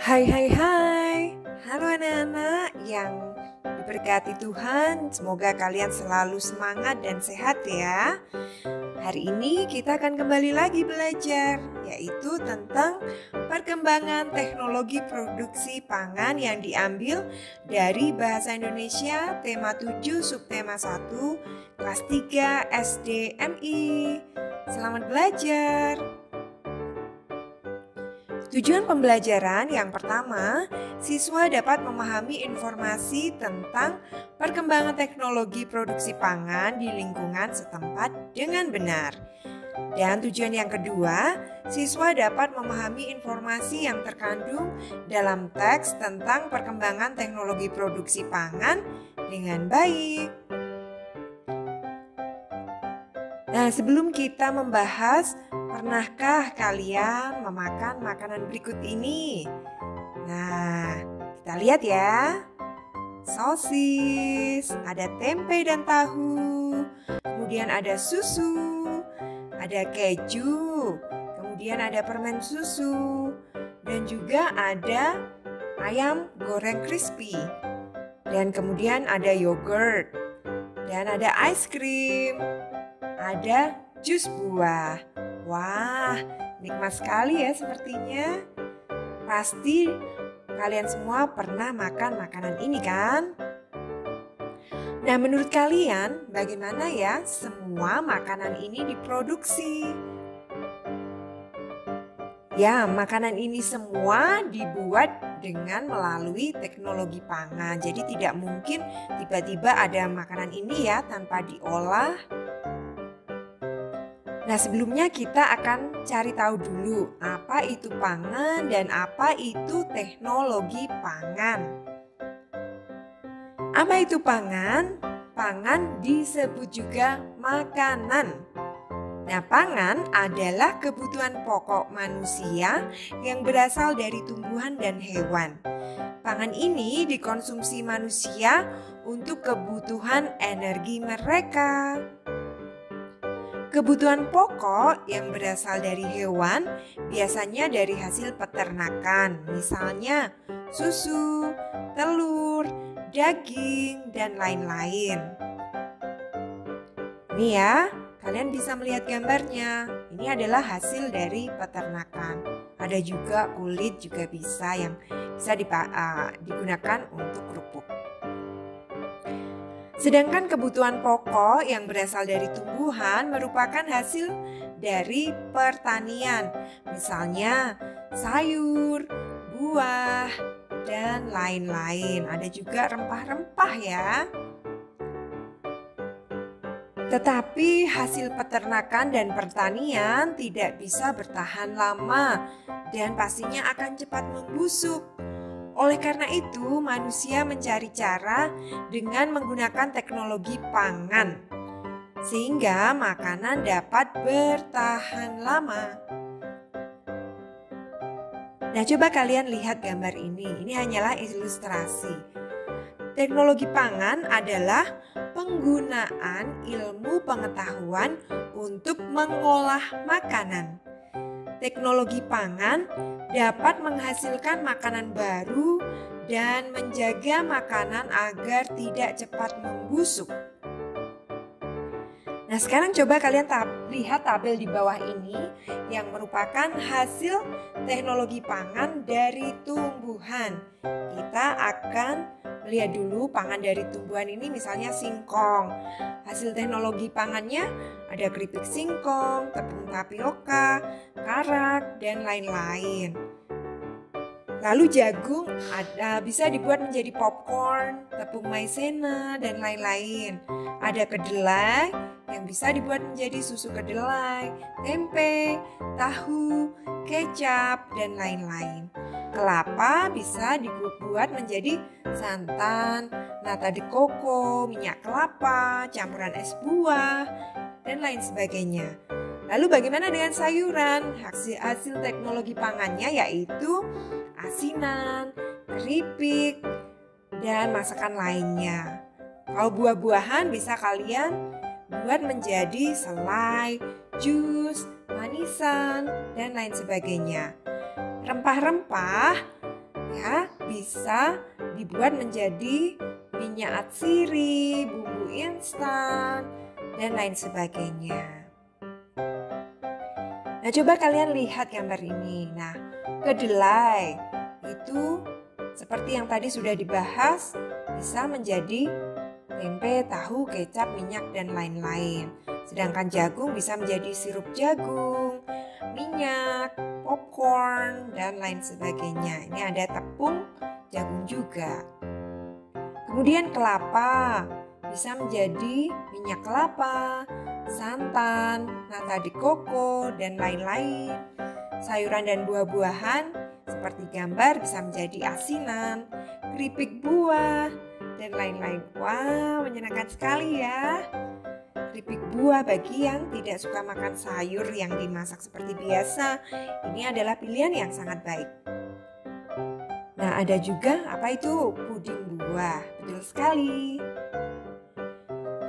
Hai hai hai. Halo anak-anak yang diberkati Tuhan. Semoga kalian selalu semangat dan sehat ya. Hari ini kita akan kembali lagi belajar, yaitu tentang perkembangan teknologi produksi pangan yang diambil dari Bahasa Indonesia tema 7 subtema 1 kelas 3 SD MI. Selamat belajar. Tujuan pembelajaran yang pertama, siswa dapat memahami informasi tentang perkembangan teknologi produksi pangan di lingkungan setempat dengan benar. Dan tujuan yang kedua, siswa dapat memahami informasi yang terkandung dalam teks tentang perkembangan teknologi produksi pangan dengan baik. Nah, sebelum kita membahas, pernahkah kalian memakan makanan berikut ini? Nah, kita lihat ya. Sosis, ada tempe dan tahu, kemudian ada susu, ada keju, kemudian ada permen susu, dan juga ada ayam goreng crispy. Dan kemudian ada yogurt, dan ada ice cream. Ada jus buah. Wah, nikmat sekali ya sepertinya. Pasti kalian semua pernah makan makanan ini kan? Nah, menurut kalian bagaimana ya semua makanan ini diproduksi? Ya, makanan ini semua dibuat dengan melalui teknologi pangan. Jadi tidak mungkin tiba-tiba ada makanan ini ya tanpa diolah. Nah, sebelumnya kita akan cari tahu dulu apa itu pangan dan apa itu teknologi pangan. Apa itu pangan? Pangan disebut juga makanan. Nah, pangan adalah kebutuhan pokok manusia yang berasal dari tumbuhan dan hewan. Pangan ini dikonsumsi manusia untuk kebutuhan energi mereka. Kebutuhan pokok yang berasal dari hewan biasanya dari hasil peternakan, misalnya susu, telur, daging, dan lain-lain. Ini ya, kalian bisa melihat gambarnya. Ini adalah hasil dari peternakan. Ada juga kulit juga bisa yang bisa digunakan untuk kerupuk. Sedangkan kebutuhan pokok yang berasal dari tumbuhan merupakan hasil dari pertanian, misalnya sayur, buah, dan lain-lain. Ada juga rempah-rempah ya. Tetapi hasil peternakan dan pertanian tidak bisa bertahan lama dan pastinya akan cepat membusuk. Oleh karena itu, manusia mencari cara dengan menggunakan teknologi pangan, sehingga makanan dapat bertahan lama. Nah, coba kalian lihat gambar ini. Ini hanyalah ilustrasi. Teknologi pangan adalah penggunaan ilmu pengetahuan untuk mengolah makanan. Teknologi pangan dapat menghasilkan makanan baru dan menjaga makanan agar tidak cepat membusuk. Nah, sekarang coba kalian lihat tabel di bawah ini yang merupakan hasil teknologi pangan dari tumbuhan. Kita akan melihat dulu pangan dari tumbuhan ini, misalnya singkong. Hasil teknologi pangannya ada keripik singkong, tepung tapioka, karak, dan lain-lain. Lalu jagung bisa dibuat menjadi popcorn, tepung maizena, dan lain-lain. Ada kedelai yang bisa dibuat menjadi susu kedelai, tempe, tahu, kecap, dan lain-lain. Kelapa bisa dibuat menjadi santan, nata de coco, minyak kelapa, campuran es buah, dan lain sebagainya. Lalu bagaimana dengan sayuran? Hasil teknologi pangannya yaitu asinan, keripik, dan masakan lainnya. Kalau buah-buahan bisa kalian buat menjadi selai, jus, manisan, dan lain sebagainya. Rempah-rempah Ya, bisa dibuat menjadi minyak atsiri, bumbu instan, dan lain sebagainya. Nah, coba kalian lihat gambar ini. Nah, kedelai itu seperti yang tadi sudah dibahas, bisa menjadi tempe, tahu, kecap, minyak, dan lain-lain. Sedangkan jagung bisa menjadi sirup jagung, minyak, popcorn, dan lain sebagainya. Ini ada tepung jagung juga. Kemudian kelapa bisa menjadi minyak kelapa, santan, nata de coco, dan lain-lain. Sayuran dan buah-buahan seperti gambar bisa menjadi asinan, keripik buah, dan lain-lain. Wah, menyenangkan sekali ya. Keripik buah bagi yang tidak suka makan sayur yang dimasak seperti biasa, ini adalah pilihan yang sangat baik. Nah, ada juga apa itu? Puding buah. Betul sekali.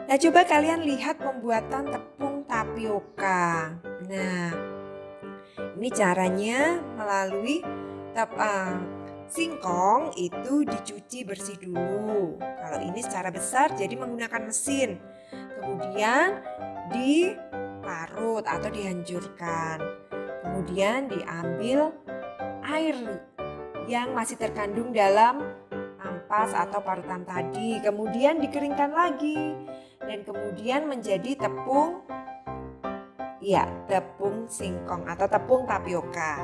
Nah, coba kalian lihat pembuatan tepung tapioka. Nah, ini caranya melalui singkong itu dicuci bersih dulu. Kalau ini secara besar jadi menggunakan mesin. Kemudian diparut atau dihancurkan. Kemudian diambil air yang masih terkandung dalam ampas atau parutan tadi. Kemudian dikeringkan lagi. Dan kemudian menjadi tepung singkong atau tepung tapioka.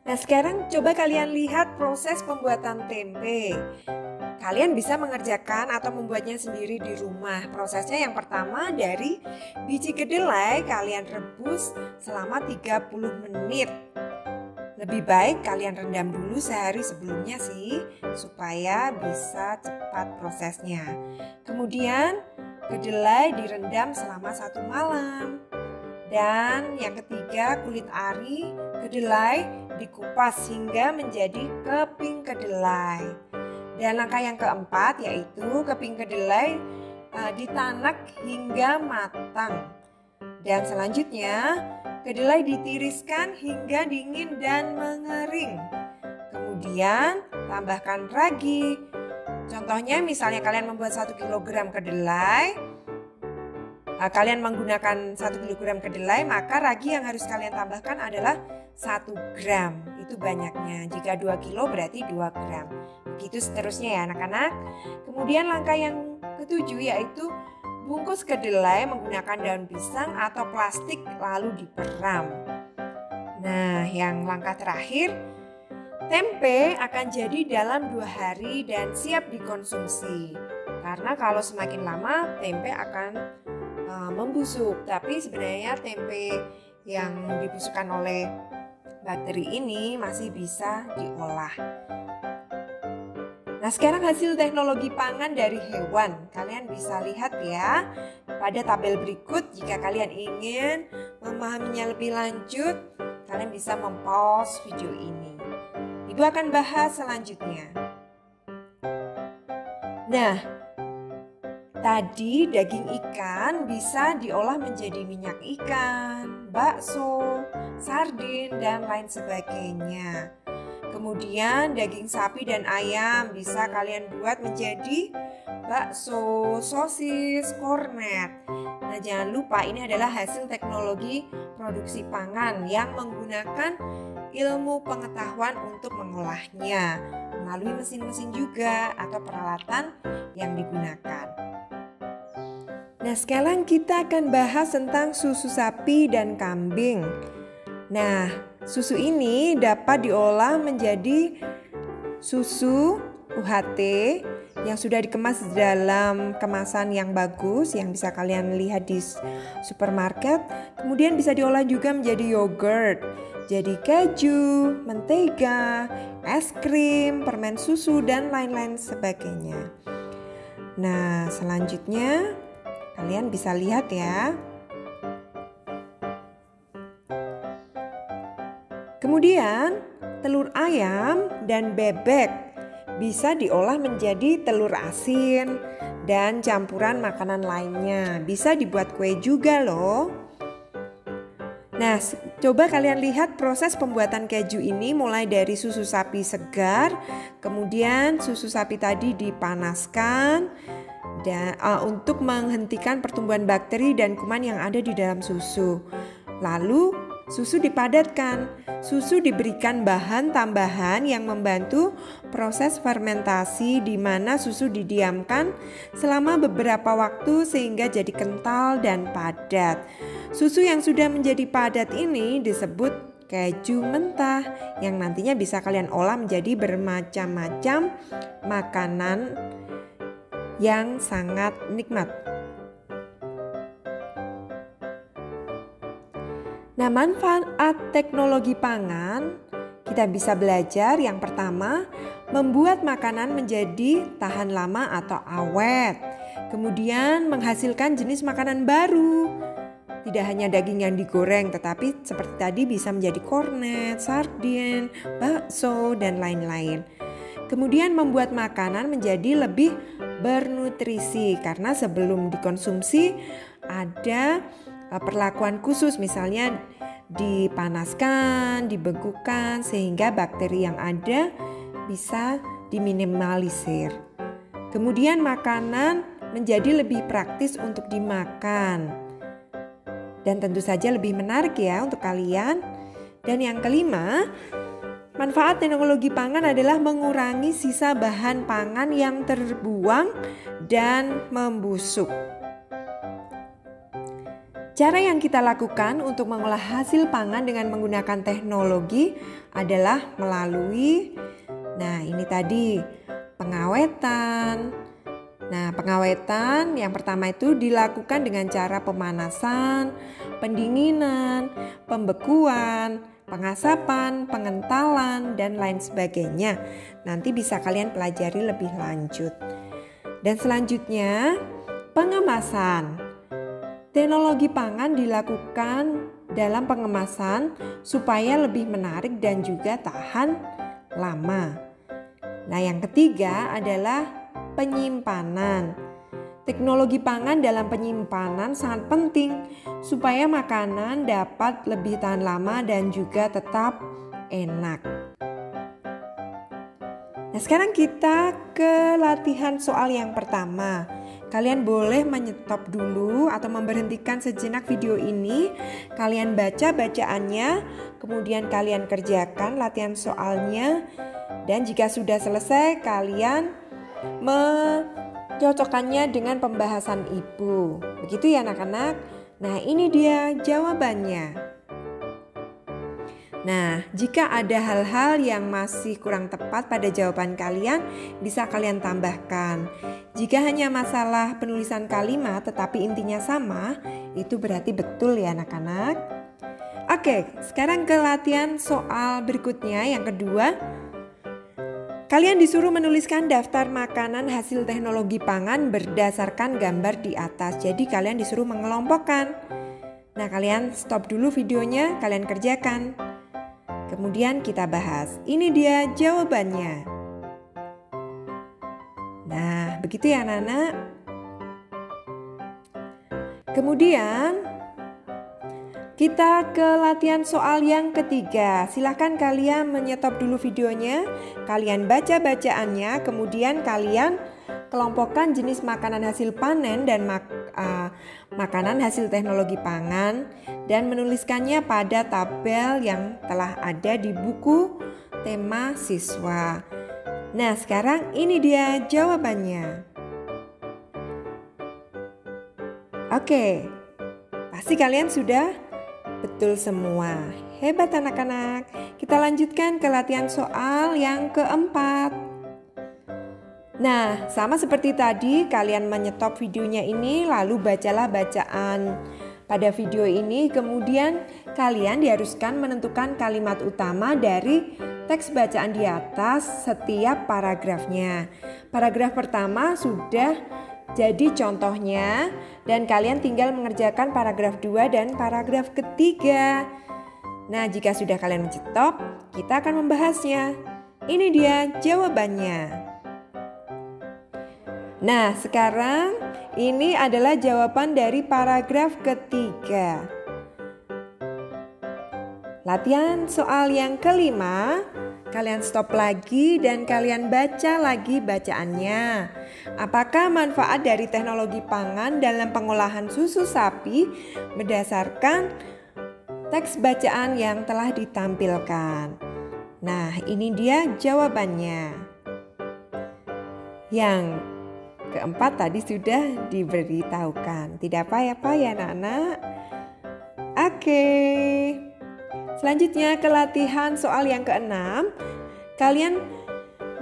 Nah, sekarang coba kalian lihat proses pembuatan tempe. Kalian bisa mengerjakan atau membuatnya sendiri di rumah. Prosesnya yang pertama, dari biji kedelai kalian rebus selama 30 menit. Lebih baik kalian rendam dulu sehari sebelumnya sih, supaya bisa cepat prosesnya. Kemudian kedelai direndam selama 1 malam. Dan yang ketiga, kulit ari kedelai dikupas hingga menjadi keping kedelai. Dan langkah yang keempat yaitu keping kedelai ditanak hingga matang. Dan selanjutnya kedelai ditiriskan hingga dingin dan mengering. Kemudian tambahkan ragi. Contohnya misalnya kalian membuat 1 kg kedelai. Kalian menggunakan 1 kg kedelai, maka ragi yang harus kalian tambahkan adalah 1 gram. Itu banyaknya. Jika 2 kilo berarti 2 gram. Begitu seterusnya ya anak-anak. Kemudian langkah yang ketujuh yaitu bungkus kedelai menggunakan daun pisang atau plastik lalu diperam. Nah, yang langkah terakhir, tempe akan jadi dalam 2 hari dan siap dikonsumsi. Karena kalau semakin lama tempe akan membusuk. Tapi sebenarnya tempe yang dibusukkan oleh bakteri ini masih bisa diolah. Nah, sekarang hasil teknologi pangan dari hewan. Kalian bisa lihat ya pada tabel berikut. Jika kalian ingin memahaminya lebih lanjut, kalian bisa mempause video ini. Ibu akan bahas selanjutnya. Nah, tadi daging ikan bisa diolah menjadi minyak ikan, bakso, sardin, dan lain sebagainya. Kemudian daging sapi dan ayam bisa kalian buat menjadi bakso, sosis, kornet. Nah, jangan lupa ini adalah hasil teknologi produksi pangan yang menggunakan ilmu pengetahuan untuk mengolahnya melalui mesin-mesin juga atau peralatan yang digunakan. Nah, sekarang kita akan bahas tentang susu sapi dan kambing. Nah, susu ini dapat diolah menjadi susu UHT yang sudah dikemas dalam kemasan yang bagus yang bisa kalian lihat di supermarket. Kemudian bisa diolah juga menjadi yogurt, jadi keju, mentega, es krim, permen susu, dan lain-lain sebagainya. Nah, selanjutnya kalian bisa lihat ya. Kemudian telur ayam dan bebek bisa diolah menjadi telur asin dan campuran makanan lainnya. Bisa dibuat kue juga loh. Nah, Coba kalian lihat proses pembuatan keju ini mulai dari susu sapi segar, kemudian susu sapi tadi dipanaskan dan untuk menghentikan pertumbuhan bakteri dan kuman yang ada di dalam susu. Lalu susu dipadatkan. Susu diberikan bahan tambahan yang membantu proses fermentasi di mana susu didiamkan selama beberapa waktu sehingga jadi kental dan padat. Susu yang sudah menjadi padat ini disebut keju mentah yang nantinya bisa kalian olah menjadi bermacam-macam makanan yang sangat nikmat. Nah, manfaat teknologi pangan kita bisa belajar yang pertama, membuat makanan menjadi tahan lama atau awet. Kemudian menghasilkan jenis makanan baru. Tidak hanya daging yang digoreng, tetapi seperti tadi bisa menjadi kornet, sardin, bakso, dan lain-lain. Kemudian membuat makanan menjadi lebih bernutrisi karena sebelum dikonsumsi ada perlakuan khusus, misalnya dipanaskan, dibekukan sehingga bakteri yang ada bisa diminimalisir. Kemudian makanan menjadi lebih praktis untuk dimakan dan tentu saja lebih menarik ya untuk kalian. Dan yang kelima, manfaat teknologi pangan adalah mengurangi sisa bahan pangan yang terbuang dan membusuk. Cara yang kita lakukan untuk mengolah hasil pangan dengan menggunakan teknologi adalah melalui ini tadi pengawetan. Nah, pengawetan yang pertama itu dilakukan dengan cara pemanasan, pendinginan, pembekuan, pengasapan, pengentalan, dan lain sebagainya. Nanti bisa kalian pelajari lebih lanjut. Dan selanjutnya, pengemasan. Teknologi pangan dilakukan dalam pengemasan supaya lebih menarik dan juga tahan lama. Nah, yang ketiga adalah penyimpanan. Teknologi pangan dalam penyimpanan sangat penting supaya makanan dapat lebih tahan lama dan juga tetap enak. Nah, sekarang kita ke latihan soal yang pertama. Kalian boleh menyetop dulu atau memberhentikan sejenak video ini. Kalian baca bacaannya, kemudian kalian kerjakan latihan soalnya. Dan jika sudah selesai, kalian mencocokkannya dengan pembahasan ibu. Begitu ya anak-anak? Nah, ini dia jawabannya. Nah, jika ada hal-hal yang masih kurang tepat pada jawaban kalian, bisa kalian tambahkan. Jika hanya masalah penulisan kalimat tetapi intinya sama, itu berarti betul ya anak-anak. Oke, sekarang ke latihan soal berikutnya yang kedua. Kalian disuruh menuliskan daftar makanan hasil teknologi pangan berdasarkan gambar di atas. Jadi kalian disuruh mengelompokkan. Nah, kalian stop dulu videonya, kalian kerjakan. Kemudian kita bahas. Ini dia jawabannya. Nah, begitu ya anak-anak. Kemudian kita ke latihan soal yang ketiga. Silahkan kalian menyetop dulu videonya. Kalian baca bacaannya. Kemudian kalian kelompokkan jenis makanan hasil panen dan makanan hasil teknologi pangan dan menuliskannya pada tabel yang telah ada di buku tema siswa. Nah, sekarang ini dia jawabannya. Oke, pasti kalian sudah betul semua. Hebat anak-anak. Kita lanjutkan ke latihan soal yang keempat. Nah, sama seperti tadi, kalian menyetop videonya ini lalu bacalah bacaan pada video ini. Kemudian kalian diharuskan menentukan kalimat utama dari teks bacaan di atas setiap paragrafnya. Paragraf pertama sudah jadi contohnya dan kalian tinggal mengerjakan paragraf 2 dan paragraf ketiga. Nah, jika sudah kalian menyetop, kita akan membahasnya. Ini dia jawabannya. Nah, sekarang ini adalah jawaban dari paragraf ketiga. Latihan soal yang kelima, kalian stop lagi dan kalian baca lagi bacaannya. Apakah manfaat dari teknologi pangan dalam pengolahan susu sapi berdasarkan teks bacaan yang telah ditampilkan? Nah, ini dia jawabannya. Yang keempat tadi sudah diberitahukan. Tidak apa-apa ya anak-anak? Oke. Selanjutnya ke latihan soal yang keenam. Kalian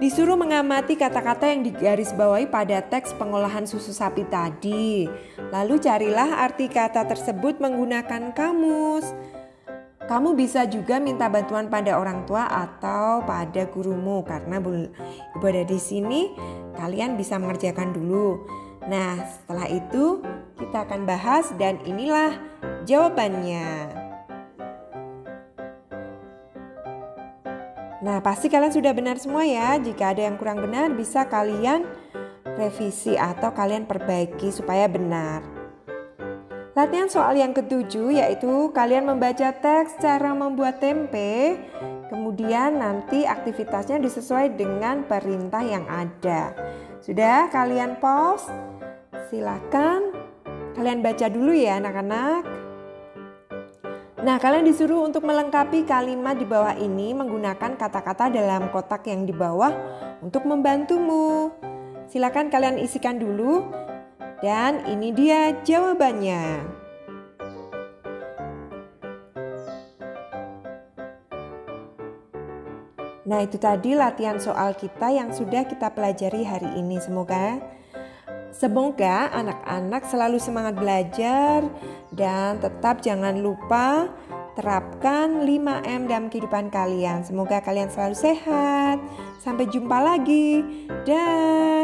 disuruh mengamati kata-kata yang digarisbawahi pada teks pengolahan susu sapi tadi. Lalu carilah arti kata tersebut menggunakan kamus. Kamu bisa juga minta bantuan pada orang tua atau pada gurumu karena Ibu ada di sini, kalian bisa mengerjakan dulu. Nah, setelah itu kita akan bahas dan inilah jawabannya. Nah, pasti kalian sudah benar semua ya. Jika ada yang kurang benar bisa kalian revisi atau kalian perbaiki supaya benar. Latihan soal yang ketujuh yaitu kalian membaca teks cara membuat tempe. Kemudian nanti aktivitasnya disesuaikan dengan perintah yang ada. Sudah kalian pause? Silakan kalian baca dulu ya anak-anak. Nah, kalian disuruh untuk melengkapi kalimat di bawah ini menggunakan kata-kata dalam kotak yang di bawah untuk membantumu. Silakan kalian isikan dulu dan ini dia jawabannya. Nah, itu tadi latihan soal kita yang sudah kita pelajari hari ini. Semoga anak-anak selalu semangat belajar dan tetap jangan lupa terapkan 5M dalam kehidupan kalian. Semoga kalian selalu sehat. Sampai jumpa lagi. Dah.